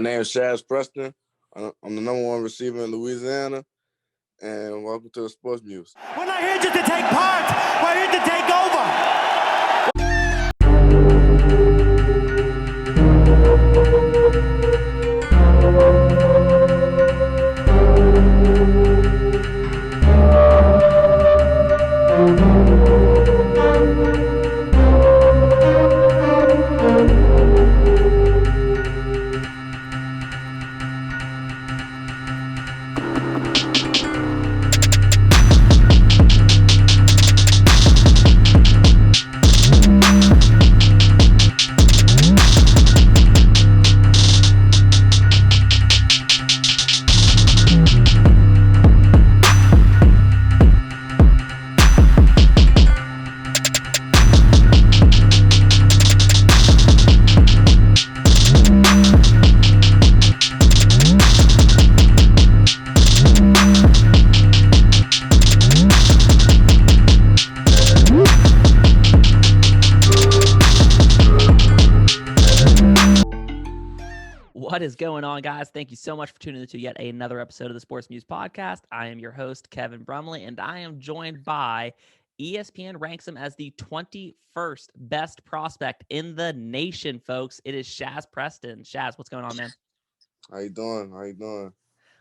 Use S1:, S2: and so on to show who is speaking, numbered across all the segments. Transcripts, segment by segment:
S1: name is Shazz Preston. I'm the number one receiver in Louisiana, and welcome to the Sports Muse.
S2: We're not here just to take part. We're here to take over.
S3: What is going on, guys? Thank you so much for tuning in to yet another episode of the Sports Muse podcast. I am your host, Kevin Brumley, and I am joined by ESPN ranks him as the 21st best prospect in the nation, folks. It is Shazz Preston. Shazz, what's going on, man?
S1: How you doing?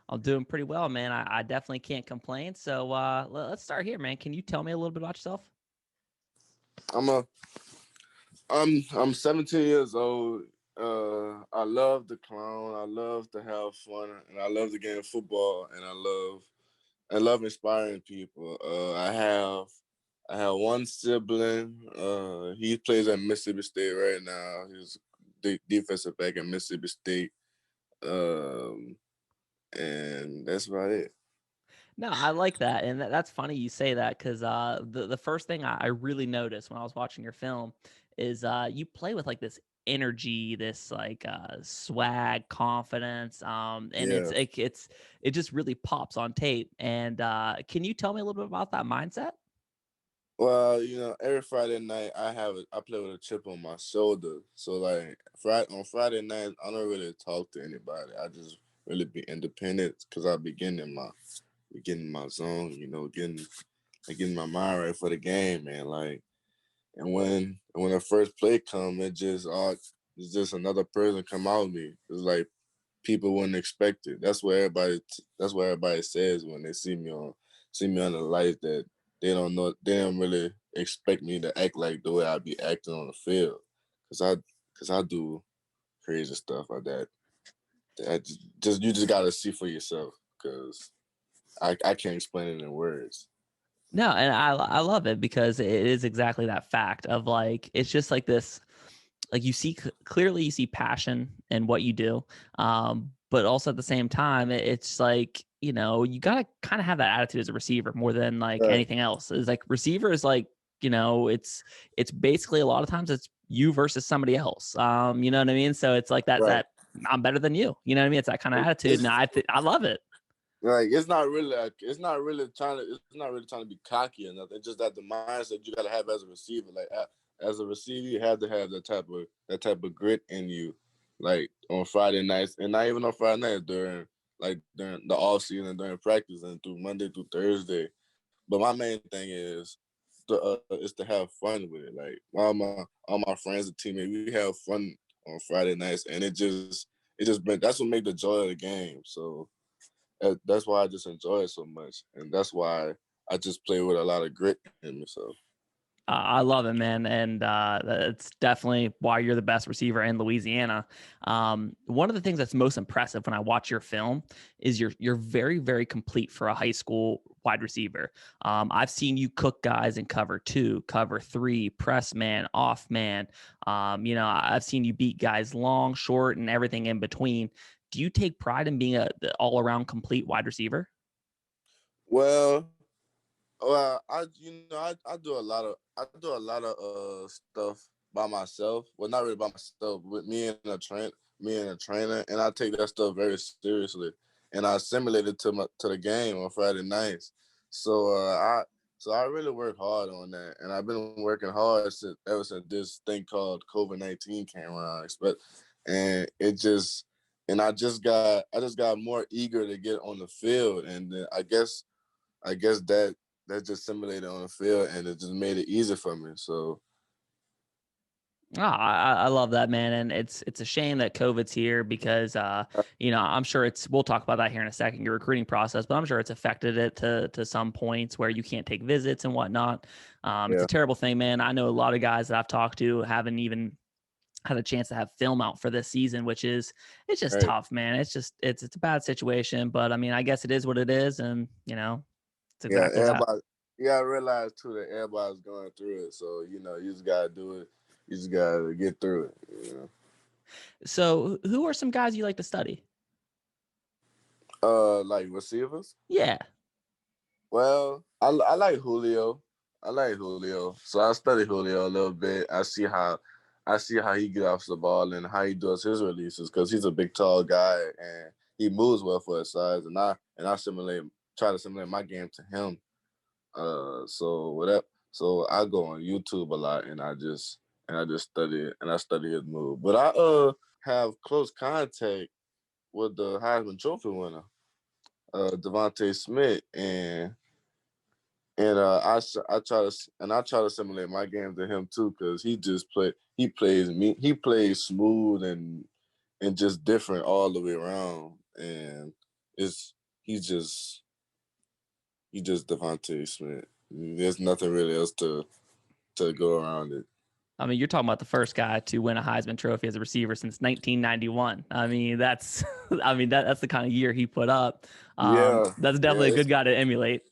S3: I'm doing pretty well, man. I definitely can't complain. So let's start here, man. Can you tell me a little bit about yourself?
S1: I'm 17 years old. I love the clown. I love to have fun, and I love the game of football, and I love inspiring people. I have one sibling. He plays at Mississippi State right now. He's the defensive back at Mississippi State. And that's about it.
S3: No, I like that. And that's funny you say that because the first thing I really noticed when I was watching your film is you play with like this energy, this like swag, confidence. And
S1: Yeah.
S3: it just really pops on tape. And can you tell me a little bit about that mindset?
S1: Well, every Friday night I play with a chip on my shoulder. So like on Friday nights, I don't really talk to anybody. I just really be independent because I be getting in my zone, getting my mind right for the game, man. Like, and when the first play come, it's just another person come out of me. It's like people wouldn't expect it. That's what everybody says when they see me on the lights, that they don't really expect me to act like the way I be acting on the field, cause I do crazy stuff like that. You just gotta see for yourself, cause I can't explain it in words.
S3: No, and I love it because it is exactly that fact of like, it's just like this, like you see clearly you see passion in what you do. But also at the same time, it's like, you got to kind of have that attitude as a receiver more than like
S1: Right.
S3: anything else. Is like receiver is like, it's basically a lot of times it's you versus somebody else. You know what I mean? So it's like
S1: Right.
S3: that I'm better than you. You know what I mean? It's that kind of attitude. And I love it.
S1: Like it's not really trying to be cocky or nothing. It's just that the mindset you gotta have as a receiver. Like as a receiver, you have to have that type of grit in you. Like on Friday nights, and not even on Friday nights, during the off season, during practice, and through Monday through Thursday. But my main thing is to have fun with it. Like all my friends and teammates, we have fun on Friday nights, and that's what makes the joy of the game. So that's why I just enjoy it so much, and that's why I just play with a lot of grit in me. So
S3: I love it, man, and that's definitely why you're the best receiver in Louisiana. One of the things that's most impressive when I watch your film is you're very, very complete for a high school wide receiver. I've seen you cook guys in cover 2, cover 3, press man, off man. I've seen you beat guys long, short, and everything in between. Do you take pride in being the all-around complete wide receiver?
S1: Well, I do a lot of stuff by myself. Well, not really by myself, with me and a trainer, and I take that stuff very seriously. And I assimilate it to the game on Friday nights. So I really work hard on that, and I've been working hard ever since this thing called COVID-19 came around. And and I just got more eager to get on the field, and then I guess that just simulated on the field, and it just made it easier for me. So
S3: Oh, I love that, man, and it's a shame that COVID's here because I'm sure we'll talk about that here in a second, your recruiting process, but I'm sure it's affected it to some points where you can't take visits and whatnot. It's
S1: yeah,
S3: a terrible thing, man. I know a lot of guys that I've talked to haven't even had a chance to have film out for this season, which is it's just
S1: right,
S3: tough, man. It's a bad situation, but I mean, I guess it is what it is, and it's
S1: yeah.
S3: exactly that.
S1: Everybody, you gotta realize too that everybody's going through it. So you just gotta do it. You just gotta get through it.
S3: So, who are some guys you like to study?
S1: Like receivers.
S3: Yeah.
S1: Well, I like Julio. I like Julio. So I study Julio a little bit. I see how he get off the ball and how he does his releases because he's a big, tall guy and he moves well for his size. And I try to simulate my game to him. So whatever. So I go on YouTube a lot and I just study it and I study his move. But I have close contact with the Heisman Trophy winner, Devontae Smith, and I try to simulate my game to him too, because he plays smooth and just different all the way around. And it's he's just Devontae Smith. There's nothing really else to go around it.
S3: I mean, you're talking about the first guy to win a Heisman Trophy as a receiver since 1991. I mean, that's the kind of year he put up.
S1: Yeah,
S3: That's
S1: yeah,
S3: definitely a good guy to emulate.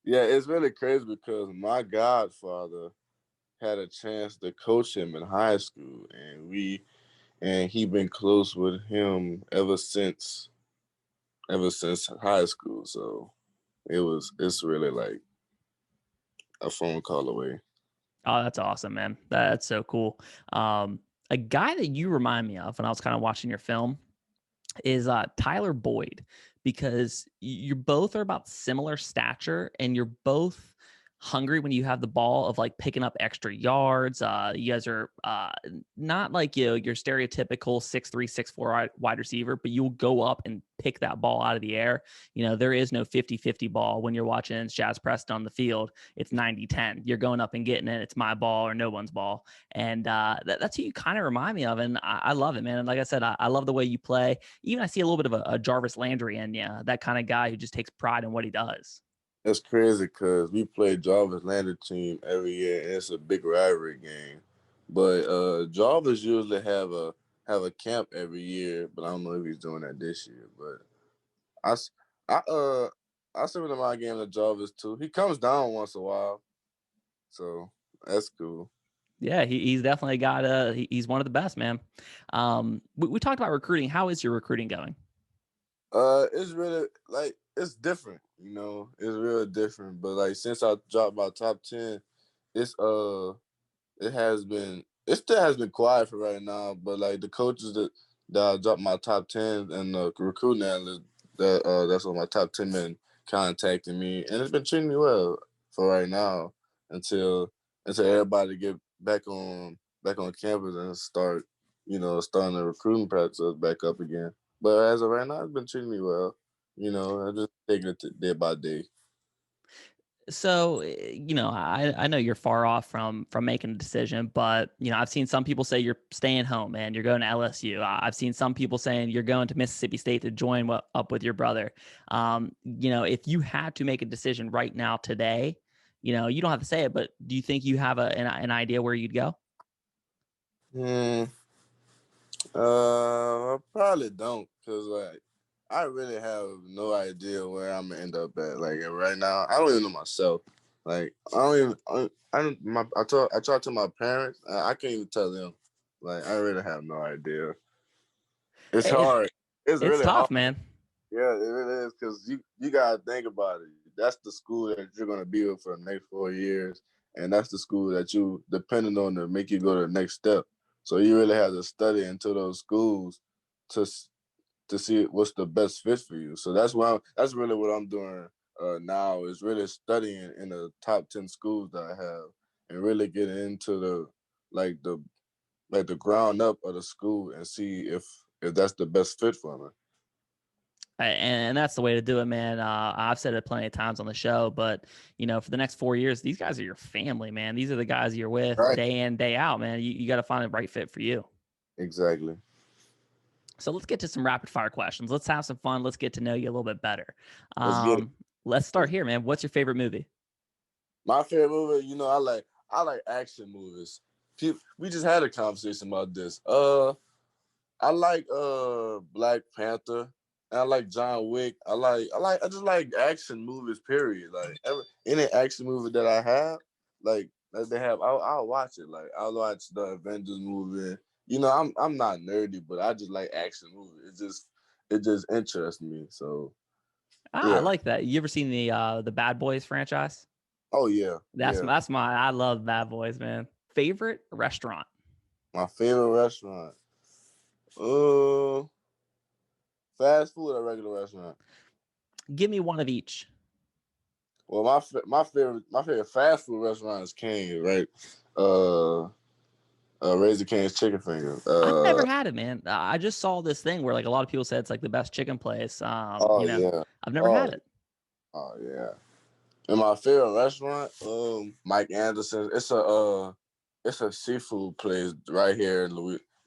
S1: it's really crazy because my godfather had a chance to coach him in high school, and he been close with him ever since high school. So it's really like a phone call away.
S3: Oh, that's awesome, man. That's so cool. A guy that you remind me of when I was kind of watching your film is Tyler Boyd, because you both are about similar stature and you're both hungry when you have the ball of like picking up extra yards. You guys are not like your stereotypical 6'3", 6'4" wide receiver, but you'll go up and pick that ball out of the air. There is no 50-50 ball when you're watching Shazz Preston on the field. It's 90-10. You're going up and getting it. It's my ball or no one's ball. And that's who you kind of remind me of. And I love it, man. And like I said, I love the way you play. Even I see a little bit of a Jarvis Landry in you, that kind of guy who just takes pride in what he does.
S1: That's crazy because we play Jarvis Landry team every year, and it's a big rivalry game. But Jarvis usually have a camp every year, but I don't know if he's doing that this year. But I s- I I send him my game to Jarvis too. He comes down once in a while, so that's cool.
S3: Yeah, he's definitely got he's one of the best, man. We talked about recruiting. How is your recruiting going?
S1: It's really like it's different, It's real different. But like since I dropped my top 10, it's it still has been quiet for right now. But like the coaches that I dropped my top 10 and the recruiting analyst that's on my top 10 men contacting me, and it's been treating me well for right now until everybody get back on campus and starting the recruiting process back up again. But as of right now, it's been treating me well. I just taking it day by day.
S3: So, I know you're far off from making a decision, but I've seen some people say you're staying home and you're going to LSU. I've seen some people saying you're going to Mississippi State to join up with your brother. If you had to make a decision right now today, you don't have to say it, but do you think you have an idea where you'd go?
S1: Hmm. I probably don't, cause like I really have no idea where I'm gonna end up at. Like right now, I don't even know myself. Like I don't even. I don't. I talked to my parents. I can't even tell them. Like I really have no idea. It's
S3: It,
S1: hard. It's
S3: it's
S1: really hard.
S3: tough, man.
S1: Yeah, it really is, because you gotta think about it. That's the school that you're gonna be with for the next 4 years, and that's the school that you depending on to make you go to the next step. So you really have to study into those schools to to see what's the best fit for you. So that's really what I'm doing now, is really studying in the top 10 schools that I have, and really getting into like the ground up of the school and see if that's the best fit for me.
S3: And that's the way to do it, man. I've said it plenty of times on the show, but for the next 4 years, these guys are your family, man. These are the guys you're with
S1: Right.
S3: day in, day out, man. You got to find the right fit for you.
S1: Exactly.
S3: So let's get to some rapid fire questions. Let's have some fun. Let's get to know you a little bit better.
S1: Let's get it.
S3: Let's start here, man. What's your favorite movie?
S1: My favorite movie, I like action movies. We just had a conversation about this. I like Black Panther. And I like John Wick. I just like action movies. Period. Like any action movie that I have, like that they have, I'll watch it. Like I'll watch the Avengers movie. I'm not nerdy, but I just like action movies. It just interests me. So
S3: I like that. You ever seen the Bad Boys franchise?
S1: Oh yeah,
S3: that's I love Bad Boys, man. Favorite restaurant?
S1: My favorite restaurant. Fast food or regular restaurant?
S3: Give me one of each.
S1: Well, my favorite fast food restaurant is King, right? Raising Cane's Chicken Finger.
S3: I've never had it, man. I just saw this thing where like a lot of people said it's like the best chicken place.
S1: Yeah.
S3: I've never had it.
S1: Oh yeah. And my favorite restaurant, Mike Anderson's. It's a seafood place right here in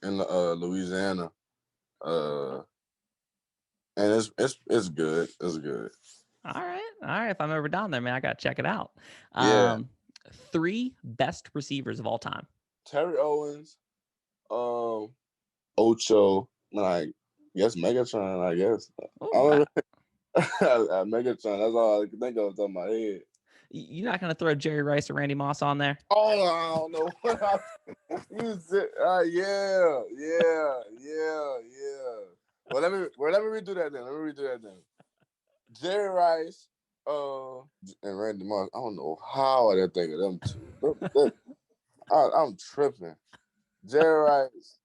S1: Louisiana. And it's good. It's good.
S3: All right. If I'm ever down there, man, I gotta check it out.
S1: Yeah.
S3: 3 best receivers of all time.
S1: Terry Owens, Ocho, like yes, Megatron. I guess. Megatron. That's all I can think of off the top of my head.
S3: You're not gonna throw Jerry Rice or Randy Moss on there?
S1: Oh, I don't know what you said. Yeah. Well, let me redo that then. Jerry Rice, and Randy Moss. I don't know how I didn't think of them two. I'm tripping. Jerry Rice,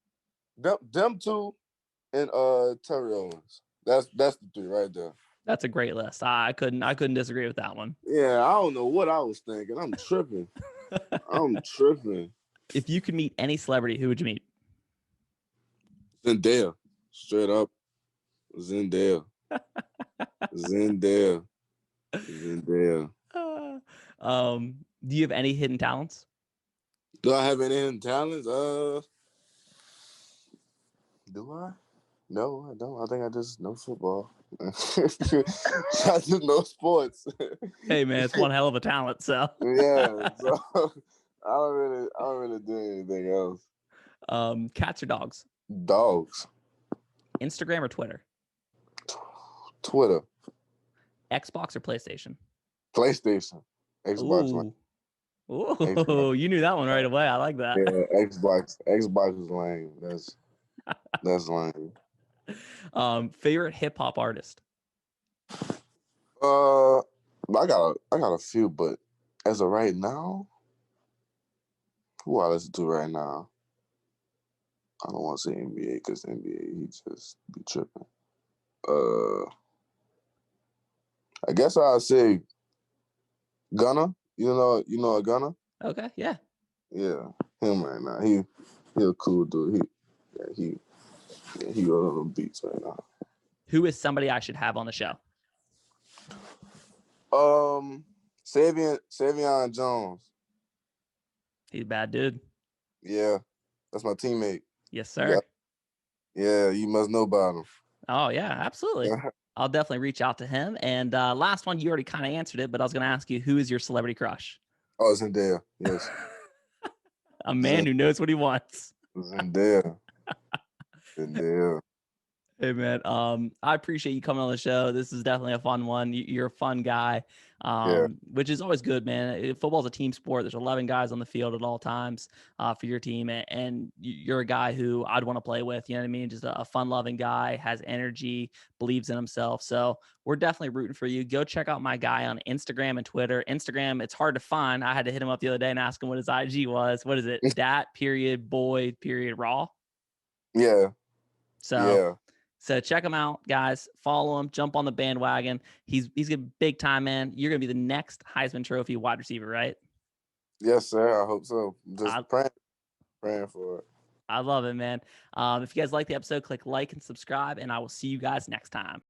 S1: them two, and Terry Owens. That's the 3 right there.
S3: That's a great list. I couldn't disagree with that one.
S1: Yeah, I don't know what I was thinking. I'm tripping.
S3: If you could meet any celebrity, who would you meet?
S1: Zendaya. Straight up. Zendaya.
S3: Do you have any hidden talents?
S1: Do I have any hidden talents? Do I? No, I don't. I think I just know football. I just know sports.
S3: Hey man, it's one hell of a talent. So
S1: yeah, so I don't really do anything else.
S3: Cats or dogs?
S1: Dogs.
S3: Instagram or Twitter?
S1: Twitter.
S3: Xbox or PlayStation?
S1: PlayStation. Xbox.
S3: Ooh,
S1: Xbox.
S3: You knew that one right away. I like that.
S1: Yeah, Xbox. Xbox is lame. That's lame.
S3: Favorite hip hop artist?
S1: I got a few, but as of right now, who I listen to right now? I don't want to say NBA because NBA he just be tripping. I guess I'll say Gunna. You know a Gunna?
S3: Okay, yeah.
S1: Yeah, him right now. He a cool dude. He wrote on the beats right now.
S3: Who is somebody I should have on the show?
S1: Savion Jones.
S3: He's a bad dude.
S1: Yeah, that's my teammate.
S3: Yes, sir.
S1: Yeah, you must know about him.
S3: Oh yeah, absolutely. I'll definitely reach out to him. And last one, you already kind of answered it, but I was going to ask you, who is your celebrity crush?
S1: Oh, Zendaya. Yes.
S3: A man who knows what he wants.
S1: Zendaya.
S3: Hey man, I appreciate you coming on the show. This is definitely a fun one. You're a fun guy, which is always good, man. Football's a team sport. There's 11 guys on the field at all times for your team, and you're a guy who I'd want to play with. You know what I mean? Just a fun-loving guy, has energy, believes in himself. So we're definitely rooting for you. Go check out my guy on Instagram and Twitter. Instagram, it's hard to find. I had to hit him up the other day and ask him what his IG was. What is it? Dat.boy.raw.
S1: Yeah.
S3: So check him out, guys. Follow him. Jump on the bandwagon. He's a big time, man. You're gonna be the next Heisman Trophy wide receiver, right?
S1: Yes, sir. I hope so. Just praying for it.
S3: I love it, man. If you guys like the episode, click like and subscribe, and I will see you guys next time.